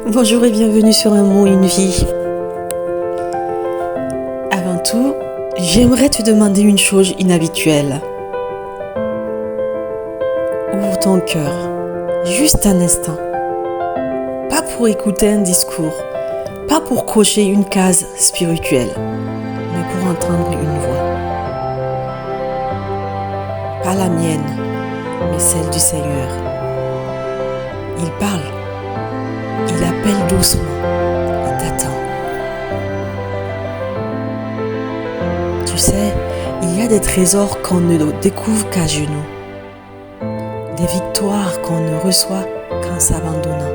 Bonjour et bienvenue sur Un mot, une vie. Avant tout, j'aimerais te demander une chose inhabituelle. Ouvre ton cœur, juste un instant. Pas pour écouter un discours, pas pour cocher une case spirituelle, mais pour entendre une voix. Pas la mienne, mais celle du Seigneur. Il parle, il appelle doucement, il t'attend. Tu sais, il y a des trésors qu'on ne découvre qu'à genoux, des victoires qu'on ne reçoit qu'en s'abandonnant,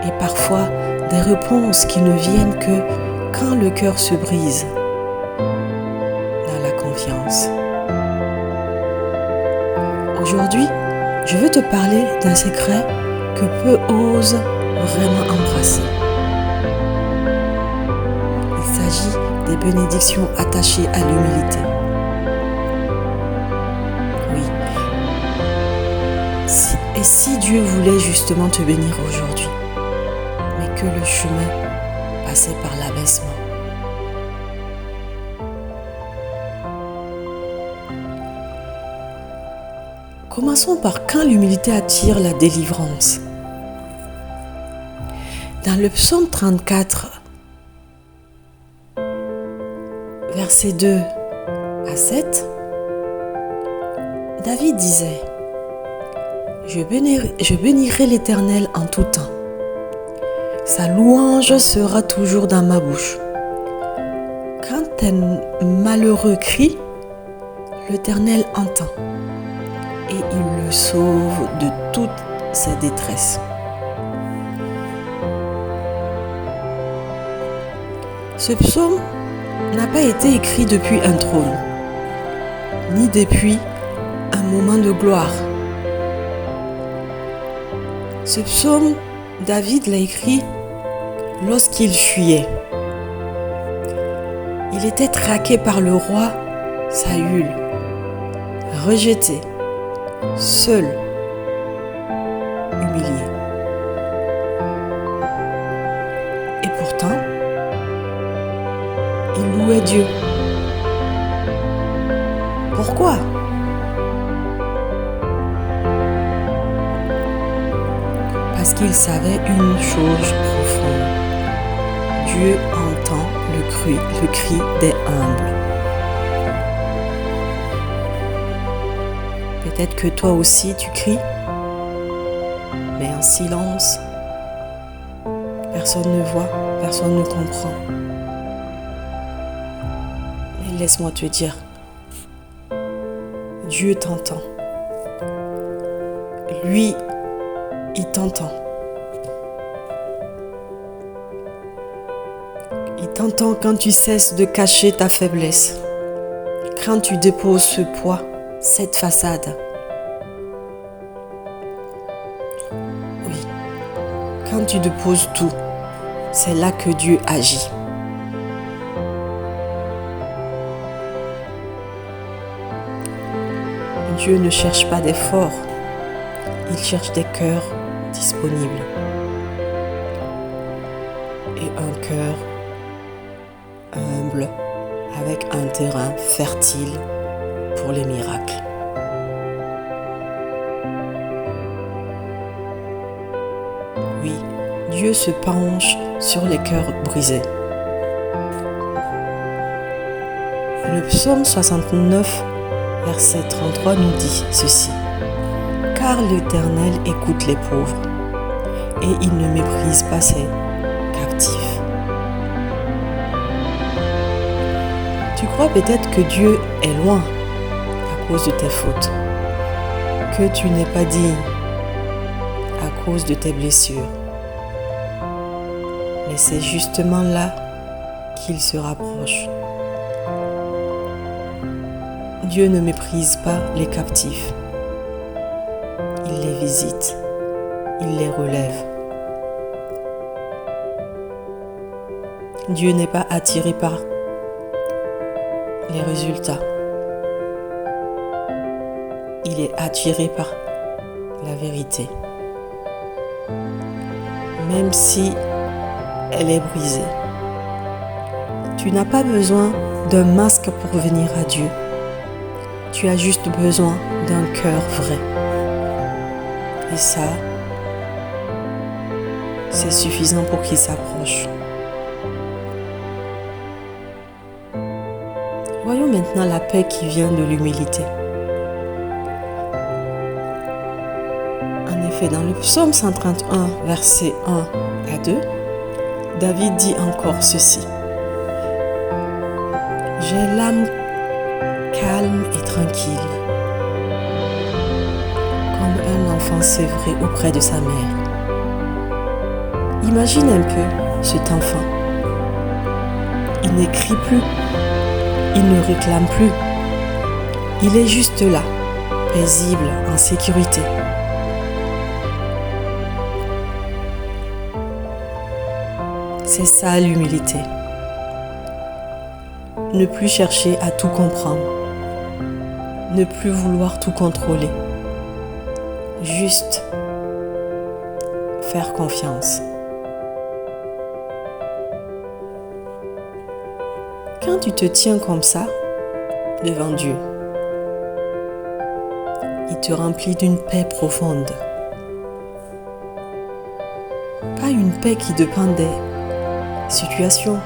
et parfois des réponses qui ne viennent que quand le cœur se brise dans la confiance. Aujourd'hui, je veux te parler d'un secret que peu osent vraiment embrasser. Il s'agit des bénédictions attachées à l'humilité. Oui. Et si Dieu voulait justement te bénir aujourd'hui, mais que le chemin passait par l'abaissement. Commençons par quand l'humilité attire la délivrance. Dans le psaume 34, versets 2 à 7, David disait « Je bénirai l'Éternel en tout temps. Sa louange sera toujours dans ma bouche. Quand un malheureux crie, l'Éternel entend et il le sauve de toutes ses détresses. » Ce psaume n'a pas été écrit depuis un trône, ni depuis un moment de gloire. Ce psaume, David l'a écrit lorsqu'il fuyait. Il était traqué par le roi Saül, rejeté, seul, humilié. Et pourtant, il louait Dieu. Pourquoi? Parce qu'il savait une chose profonde. Dieu entend le cri des humbles. Peut-être que toi aussi tu cries, mais en silence. Personne ne voit, personne ne comprend. Mais laisse-moi te dire, Dieu t'entend. Lui, il t'entend. Il t'entend quand tu cesses de cacher ta faiblesse, quand tu déposes ce poids, cette façade. Oui, quand tu déposes tout, c'est là que Dieu agit. Dieu ne cherche pas d'efforts, il cherche des cœurs disponibles. Et un cœur humble avec un terrain fertile pour les miracles. Oui, Dieu se penche sur les cœurs brisés. Le psaume 69, verset 33 nous dit ceci. « Car l'Éternel écoute les pauvres, et il ne méprise pas ses captifs. » Tu crois peut-être que Dieu est loin à cause de tes fautes, que tu n'es pas digne à cause de tes blessures. Mais c'est justement là qu'il se rapproche. Dieu ne méprise pas les captifs. Il les visite, il les relève. Dieu n'est pas attiré par les résultats. Il est attiré par la vérité. même si elle est brisée. Tu n'as pas besoin d'un masque pour venir à Dieu. Tu as juste besoin d'un cœur vrai. Et ça, c'est suffisant pour qu'il s'approche. Voyons maintenant la paix qui vient de l'humilité. En effet, dans le psaume 131, versets 1 à 2, David dit encore ceci. J'ai l'âme calme et tranquille, comme un enfant sevré auprès de sa mère. Imagine un peu cet enfant. Il ne crie plus, il ne réclame plus. Il est juste là, paisible, en sécurité. C'est ça l'humilité. Ne plus chercher à tout comprendre. Ne plus vouloir tout contrôler. Juste faire confiance. Quand tu te tiens comme ça devant Dieu, il te remplit d'une paix profonde. Pas une paix qui dépend des situations,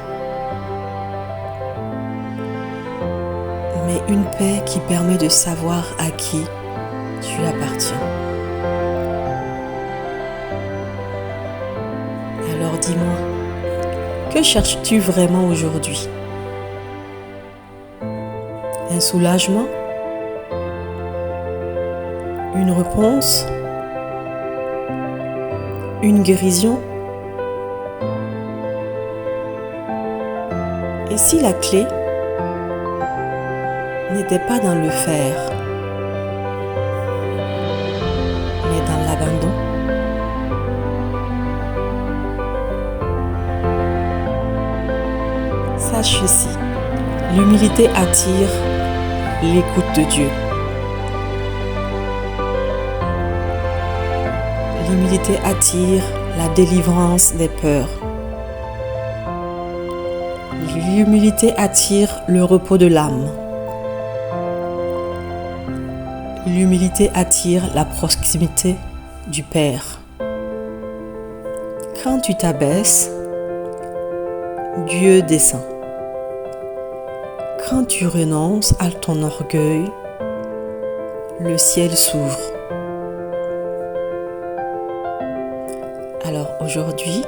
mais une paix qui permet de savoir à qui tu appartiens. Alors dis-moi, que cherches-tu vraiment aujourd'hui? Un soulagement? Une réponse? Une guérison? Et si la clé n'était pas dans le faire, mais dans l'abandon? Sache ceci, l'humilité attire l'écoute de Dieu. L'humilité attire la délivrance des peurs. L'humilité attire le repos de l'âme. L'humilité attire la proximité du Père. Quand tu t'abaisses, Dieu descend. Quand tu renonces à ton orgueil, le ciel s'ouvre. Alors aujourd'hui,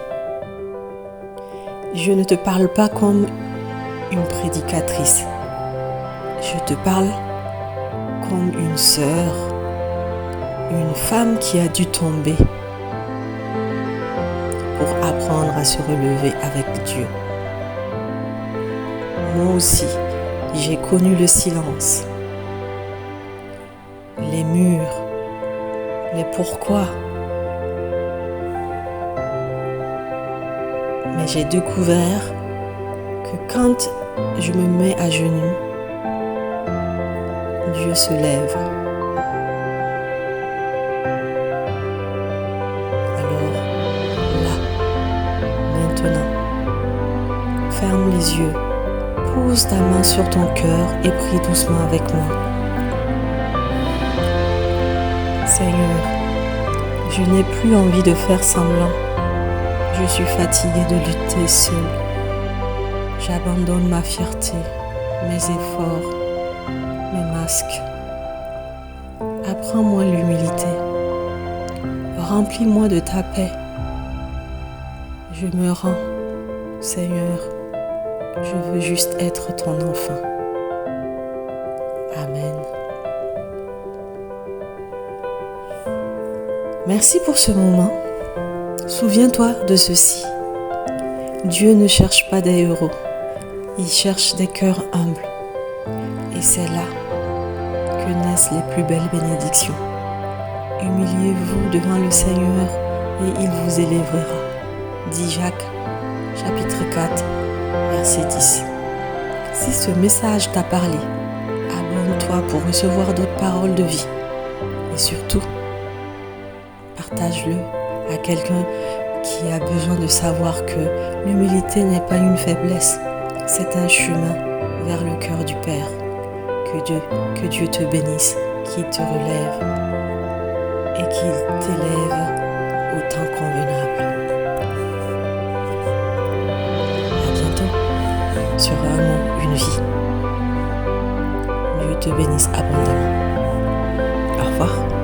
je ne te parle pas comme une prédicatrice. Je te parle comme une sœur, une femme qui a dû tomber pour apprendre à se relever avec Dieu. Moi aussi, j'ai connu le silence, les murs, les pourquoi. Mais j'ai découvert que quand je me mets à genoux, Dieu se lève. Alors là, maintenant, ferme les yeux, pose ta main sur ton cœur et prie doucement avec moi. Seigneur, je n'ai plus envie de faire semblant. Je suis fatiguée de lutter seule. J'abandonne ma fierté, mes efforts, mes masques. Apprends-moi l'humilité. Remplis-moi de ta paix. Je me rends, Seigneur. Je veux juste être ton enfant. Amen. Merci pour ce moment. Souviens-toi de ceci. Dieu ne cherche pas des héros. Il cherche des cœurs humbles. Et c'est là que naissent les plus belles bénédictions. Humiliez-vous devant le Seigneur et il vous élèvera. Dit Jacques, chapitre 4, verset 10. Si ce message t'a parlé, abonne-toi pour recevoir d'autres paroles de vie. Et surtout, partage-le à quelqu'un qui a besoin de savoir que l'humilité n'est pas une faiblesse, c'est un chemin vers le cœur du Père. Que Dieu te bénisse, qu'il te relève et qu'il t'élève au temps convenable. À bientôt sur Un mot, une vie. Dieu te bénisse abondamment. Au revoir.